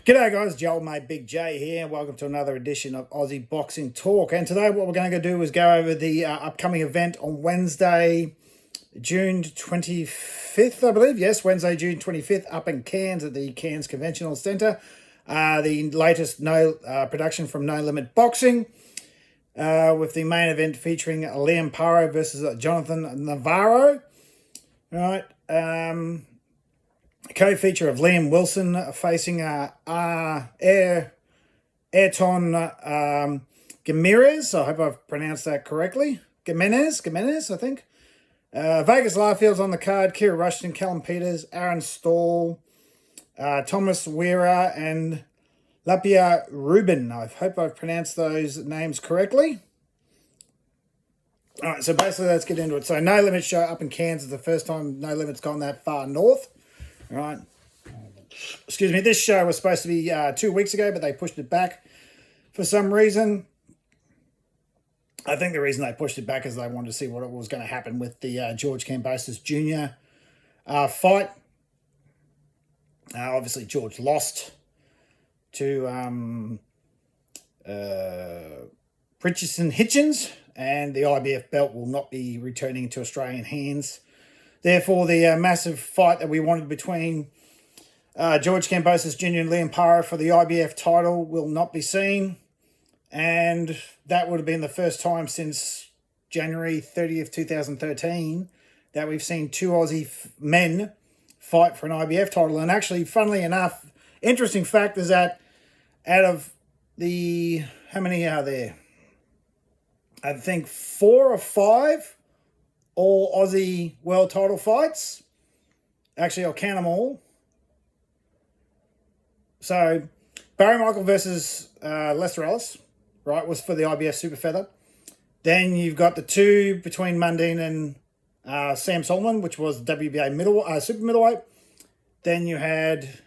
G'day guys, Joel mate Big J here. Welcome to another edition of Aussie Boxing Talk. And today what we're going to do is go over the upcoming event on Wednesday, June 25th, I believe. Yes, Wednesday, June 25th, up in Cairns at the Cairns Conventional Centre. The latest production from No Limit Boxing, with the main event featuring Liam Paro versus Jonathan Navarro. All right. Co-feature of Liam Wilson facing Ayrton Gimenez. I hope I've pronounced that correctly. Gimenez, I think. Vegas Larfield's on the card. Kira Rushton, Callum Peters, Aaron Stall, Thomas Weira, and Lapia Rubin. I hope I've pronounced those names correctly. All right, so basically let's get into it. So No Limit show up in Cairns is the first time No Limit's gone that far north. Right. Excuse me. This show was supposed to be 2 weeks ago, but they pushed it back for some reason. I think the reason they pushed it back is they wanted to see what was going to happen with the George Kambosos Jr. Fight. Obviously, George lost to Richardson Hitchens, and the IBF belt will not be returning to Australian hands. Therefore, the massive fight that we wanted between George Kambosos Jr. and Liam Paro for the IBF title will not be seen. And that would have been the first time since January 30th, 2013 that we've seen two Aussie men fight for an IBF title. And actually, funnily enough, interesting fact is that out of the, how many are there? I think 4 or 5 all Aussie world title fights. Actually, I'll count them all. So, Barry Michael versus Lester Ellis, right, was for the IBF Super Feather. Then you've got the two between Mundine and Sam Solomon, which was WBA Super Middleweight. Then you had,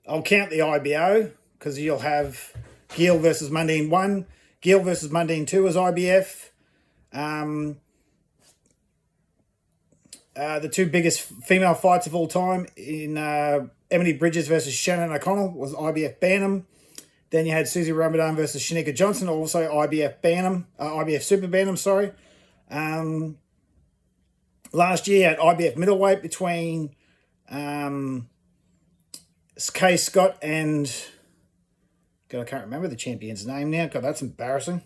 I'll count the IBO, because you'll have Gill versus Mundine 1, Gill versus Mundine 2 as IBF. The two biggest female fights of all time in Emily Bridges versus Shannon O'Connell was IBF Bantam. Then you had Susie Ramadan versus Shanika Johnson, also IBF Bantam, IBF Super Bantam, sorry. Last year at IBF Middleweight between Kay Scott and, God, I can't remember the champion's name now. God, that's embarrassing.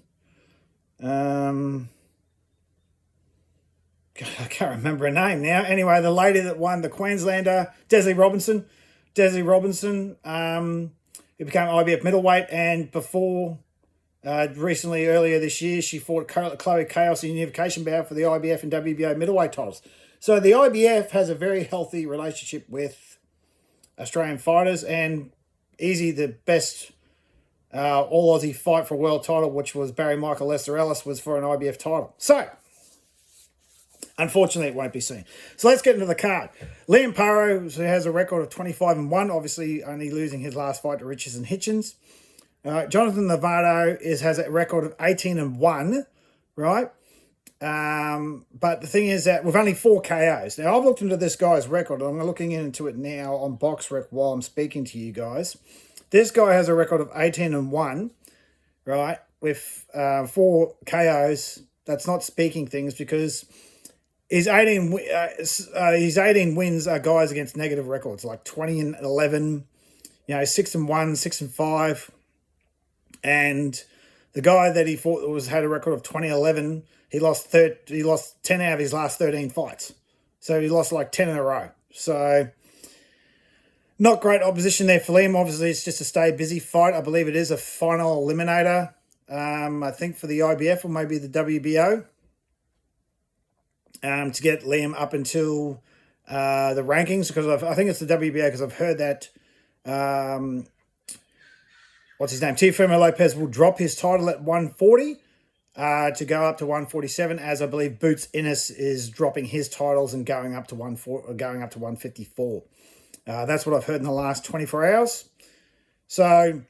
I can't remember her name now. Anyway, the lady that won, the Queenslander, Desley Robinson. Desley Robinson, who became IBF middleweight, and before, recently, earlier this year, she fought Chloe Chaos in unification bout for the IBF and WBO middleweight titles. So the IBF has a very healthy relationship with Australian fighters, and easy the best all Aussie fight for a world title, which was Barry Michael Lester Ellis, was for an IBF title. So, unfortunately, it won't be seen. So let's get into the card. Liam Paro, who has a record of 25-1, obviously only losing his last fight to Richardson Hitchens. Jonathan Navarro has a record of 18-1, right? But the thing is that with only 4 KOs. Now, I've looked into this guy's record. I'm looking into it now on BoxRec while I'm speaking to you guys. This guy has a record of 18-1, right? With 4 KOs. That's not speaking things, because his 18 wins are guys against negative records, like 20-11, 6-1, 6-5. And the guy that he fought had a record of 20-11. He lost 10 out of his last 13 fights. So he lost like 10 in a row. So not great opposition there for Liam. Obviously, it's just a stay busy fight. I believe it is a final eliminator, I think, for the IBF or maybe the WBO. To get Liam up until the rankings, because I think it's the WBA, because I've heard that, what's his name, Teofimo Lopez will drop his title at 140 to go up to 147, as I believe Boots Ennis is dropping his titles and going up to 154. That's what I've heard in the last 24 hours. So,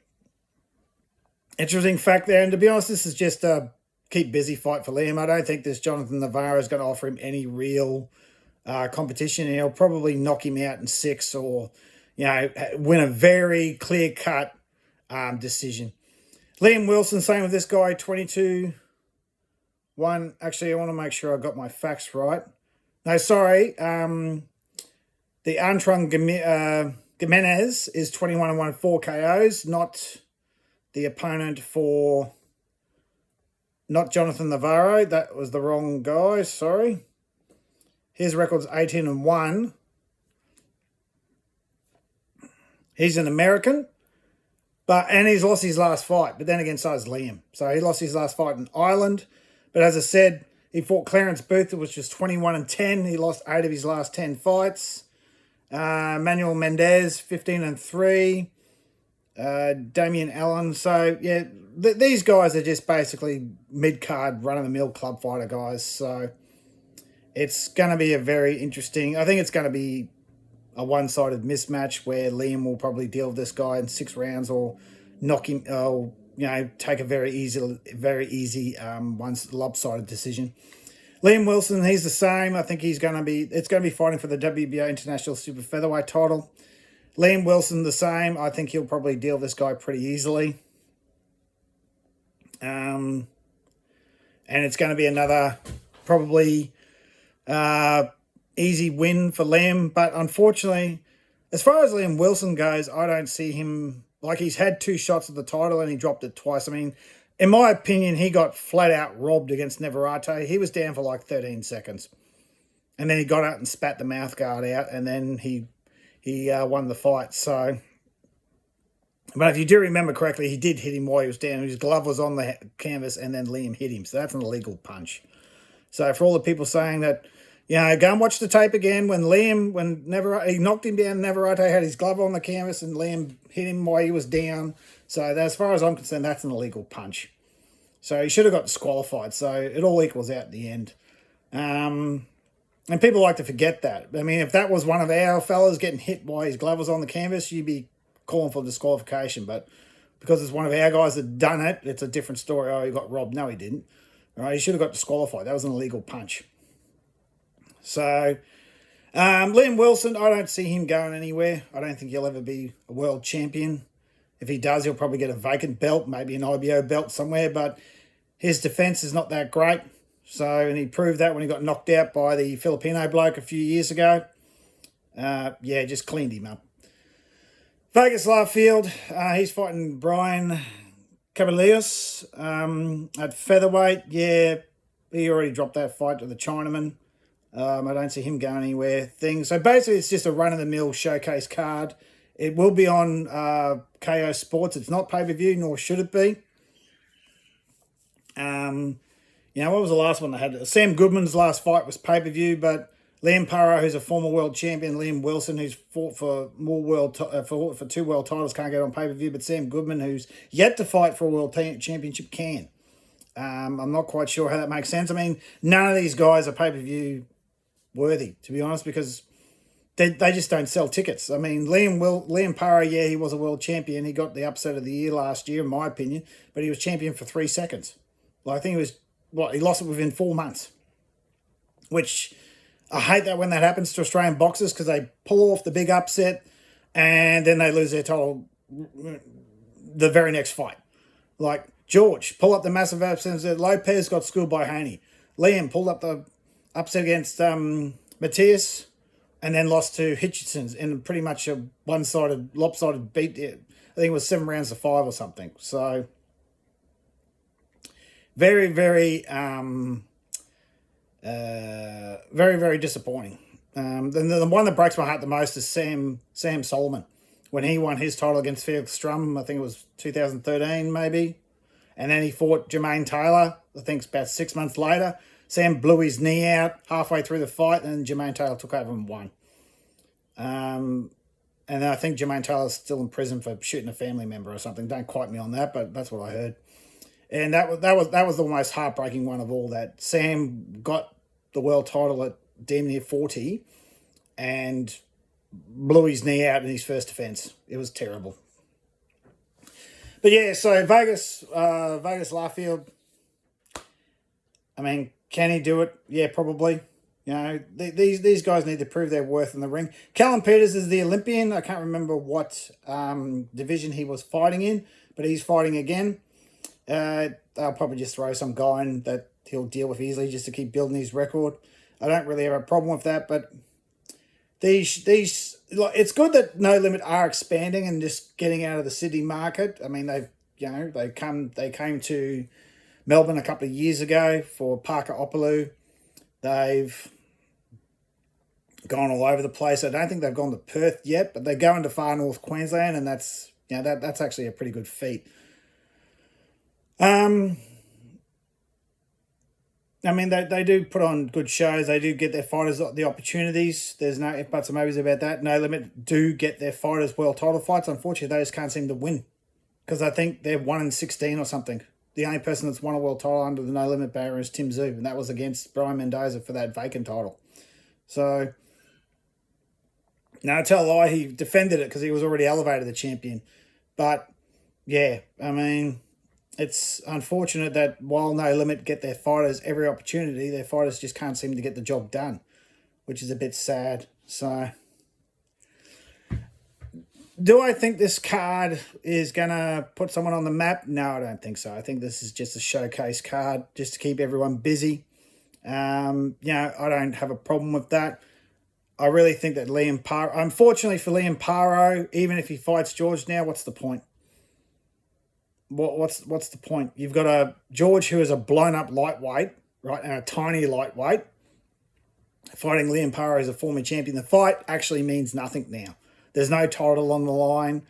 interesting fact there. And to be honest, this is just a keep busy fight for Liam. I don't think this Jonathan Navarro is going to offer him any real competition. He'll probably knock him out in 6 or, win a very clear-cut decision. Liam Wilson, same with this guy, 22-1. Actually, I want to make sure I got my facts right. No, sorry. The Antrung Gimenez is 21-1, 4 KOs, not the opponent for... Not Jonathan Navarro. That was the wrong guy. Sorry. His record's 18-1. He's an American. And he's lost his last fight. But then again, so is Liam. So he lost his last fight in Ireland. But as I said, he fought Clarence Booth, which was 21-10. He lost 8 of his last 10 fights. Manuel Mendez, 15-3. Damian Allen. So, yeah, these guys are just basically mid-card, run-of-the-mill club fighter guys. So it's going to be a very interesting... I think it's going to be a one-sided mismatch where Liam will probably deal with this guy in 6 rounds or knock him, take a very easy one lopsided decision. Liam Wilson, he's the same. I think it's going to be fighting for the WBO International Super Featherweight title. Liam Wilson, the same. I think he'll probably deal with this guy pretty easily. And it's going to be another probably easy win for Liam. But unfortunately, as far as Liam Wilson goes, I don't see him... Like, he's had 2 shots at the title and he dropped it twice. I mean, in my opinion, he got flat out robbed against Navarrete. He was down for like 13 seconds. And then he got out and spat the mouth guard out, and then he won the fight. So, but if you do remember correctly, he did hit him while he was down. His glove was on the canvas, and then Liam hit him. So that's an illegal punch. So for all the people saying that, go and watch the tape again. When he knocked him down, Navarrete had his glove on the canvas, and Liam hit him while he was down. So as far as I'm concerned, that's an illegal punch. So he should have got disqualified. So it all equals out in the end. And people like to forget that. I mean, if that was one of our fellas getting hit while his glove was on the canvas, you'd be calling for disqualification. But because it's one of our guys that done it, it's a different story. Oh, he got robbed. No, he didn't. All right, he should have got disqualified. That was an illegal punch. So, Liam Wilson, I don't see him going anywhere. I don't think he'll ever be a world champion. If he does, he'll probably get a vacant belt, maybe an IBO belt somewhere. But his defense is not that great. So, and he proved that when he got knocked out by the Filipino bloke a few years ago. Just cleaned him up. Vegas Laffield, he's fighting Brian Caballeros at featherweight. Yeah, he already dropped that fight to the Chinaman. I don't see him going anywhere. So basically, it's just a run-of-the-mill showcase card. It will be on KO Sports. It's not pay-per-view, nor should it be. What was the last one they had? Sam Goodman's last fight was pay-per-view, but Liam Paro, who's a former world champion, Liam Wilson, who's fought for for 2 world titles, can't get on pay-per-view, but Sam Goodman, who's yet to fight for a world championship, can. I'm not quite sure how that makes sense. I mean, none of these guys are pay-per-view worthy, to be honest, because they just don't sell tickets. I mean, Liam Paro, yeah, he was a world champion. He got the upset of the year last year, in my opinion, but he was champion for 3 seconds. Like, I think he lost it within 4 months, which I hate that when that happens to Australian boxers, because they pull off the big upset and then they lose their title the very next fight. Like George, pull up the massive upset. Lopez got schooled by Haney. Liam pulled up the upset against Matthias and then lost to Hitchison in pretty much a one-sided, lopsided beat. I think it was 7 rounds to 5 or something. So very, very, very disappointing. The one that breaks my heart the most is Sam Solomon. When he won his title against Felix Strum, I think it was 2013 maybe. And then he fought Jermaine Taylor, I think about 6 months later. Sam blew his knee out halfway through the fight, and Jermaine Taylor took over and won. And I think Jermaine Taylor's still in prison for shooting a family member or something. Don't quote me on that, but that's what I heard. And that was the most heartbreaking one of all, that Sam got the world title at damn near 40 and blew his knee out in his first defense. It was terrible. But yeah, so Vegas Laffield, I mean, can he do it? Yeah, probably. You know, these guys need to prove their worth in the ring. Callum Peters is the Olympian. I can't remember what division he was fighting in, but he's fighting again. They'll probably just throw some guy in that he'll deal with easily just to keep building his record. I don't really have a problem with that, but these like, it's good that No Limit are expanding and just getting out of the Sydney market. I mean, they came to Melbourne a couple of years ago for Parker Opaloo. They've gone all over the place. I don't think they've gone to Perth yet, but they're going to far north Queensland, and that's that's actually a pretty good feat. I mean, they do put on good shows. They do get their fighters the opportunities. There's no ifs, buts, or maybes about that. No Limit do get their fighters world title fights. Unfortunately, they just can't seem to win because I think they're 1-16 or something. The only person that's won a world title under the No Limit banner is Tim Zub, and that was against Brian Mendoza for that vacant title. So, no, tell a lie, he defended it because he was already elevated the champion. But, yeah, I mean, it's unfortunate that while No Limit get their fighters every opportunity, their fighters just can't seem to get the job done, which is a bit sad. So, do I think this card is going to put someone on the map? No, I don't think so. I think this is just a showcase card just to keep everyone busy. I don't have a problem with that. I really think that Liam Paro, unfortunately for Liam Paro, even if he fights George now, what's the point? What's the point? You've got a George who is a blown up lightweight, right, and a tiny lightweight, fighting Liam Paro as a former champion. The fight actually means nothing now. There's no title on the line.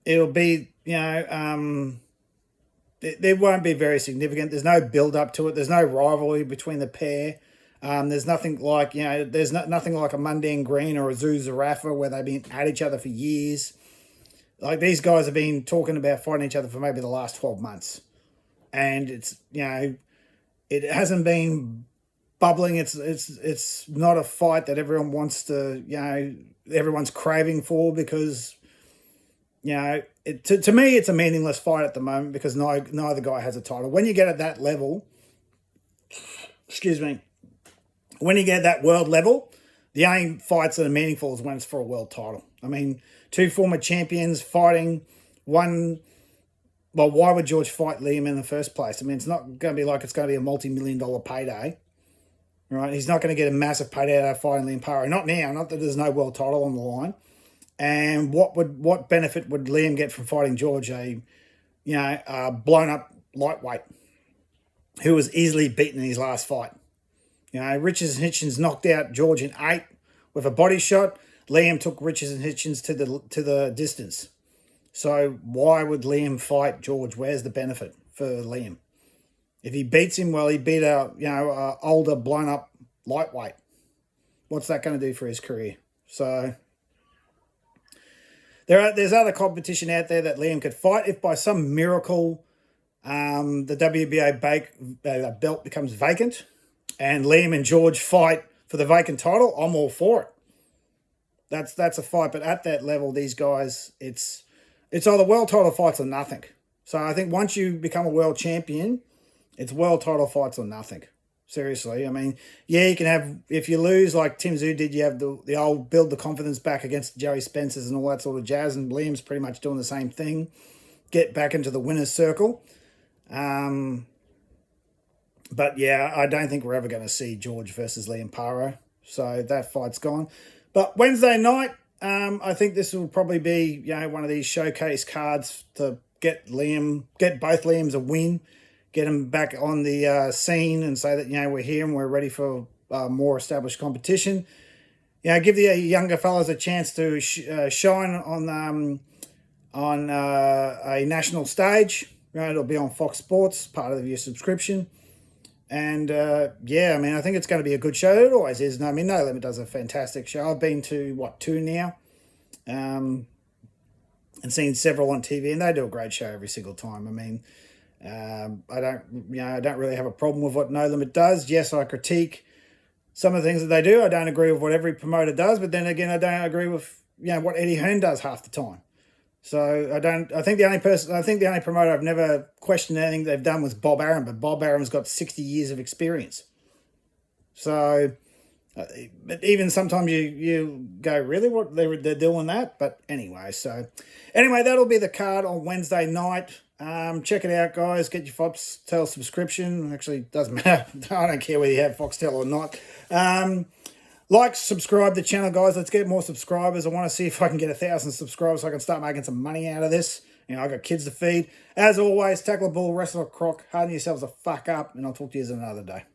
It'll be, it won't be very significant. There's no build up to it. There's no rivalry between the pair. There's nothing like, there's nothing like a Mundine Green or a Zoo Zarafa where they've been at each other for years. Like, these guys have been talking about fighting each other for maybe the last 12 months. And it's, it hasn't been bubbling. It's not a fight that everyone wants to, everyone's craving for because, to me, it's a meaningless fight at the moment because neither guy has a title. When you get at that level, when you get at that world level, the only fights that are meaningful is when it's for a world title. I mean, two former champions fighting one. Well, why would George fight Liam in the first place? I mean, it's not going to be like it's going to be a multi-million-dollar payday, right? He's not going to get a massive payday out of fighting Liam Paro. Not now. Not that there's no world title on the line. And what benefit would Liam get from fighting George, a blown up lightweight who was easily beaten in his last fight? Richards and Hitchens knocked out George in 8 with a body shot. Liam took Richards and Hitchens to the distance. So why would Liam fight George? Where's the benefit for Liam? If he beats him, well, he beat a older, blown up lightweight. What's that going to do for his career? So there's other competition out there that Liam could fight. If by some miracle the WBA belt becomes vacant and Liam and George fight for the vacant title, I'm all for it. That's a fight, but at that level, these guys, it's either world title fights or nothing. So I think once you become a world champion, it's world title fights or nothing. Seriously, I mean, yeah, you can have, if you lose like Tim Zhu did, you have the old build the confidence back against Joey Spencers and all that sort of jazz, and Liam's pretty much doing the same thing. Get back into the winner's circle. But yeah, I don't think we're ever going to see George versus Liam Paro. So that fight's gone. But Wednesday night, I think this will probably be, one of these showcase cards to get both Liams a win, get them back on the scene and say that, we're here and we're ready for more established competition. Give the younger fellas a chance to shine on a national stage. It'll be on Fox Sports, part of your subscription. And, I mean, I think it's going to be a good show. It always is. I mean, No Limit does a fantastic show. I've been to, 2 now, and seen several on TV, and they do a great show every single time. I mean, I don't really have a problem with what No Limit does. Yes, I critique some of the things that they do. I don't agree with what every promoter does, but then again, I don't agree with, what Eddie Hearn does half the time. So I think the only promoter I've never questioned anything they've done was Bob Arum, but Bob Arum's got 60 years of experience. So, but even sometimes you go, really, what they're doing that? But anyway, that'll be the card on Wednesday night. Check it out, guys. Get your Foxtel subscription. Actually, doesn't matter. I don't care whether you have Foxtel or not. Like, subscribe to the channel, guys. Let's get more subscribers. I want to see if I can get 1,000 subscribers so I can start making some money out of this. I got kids to feed. As always, tackle a bull, wrestle a croc, harden yourselves the fuck up, and I'll talk to you another day.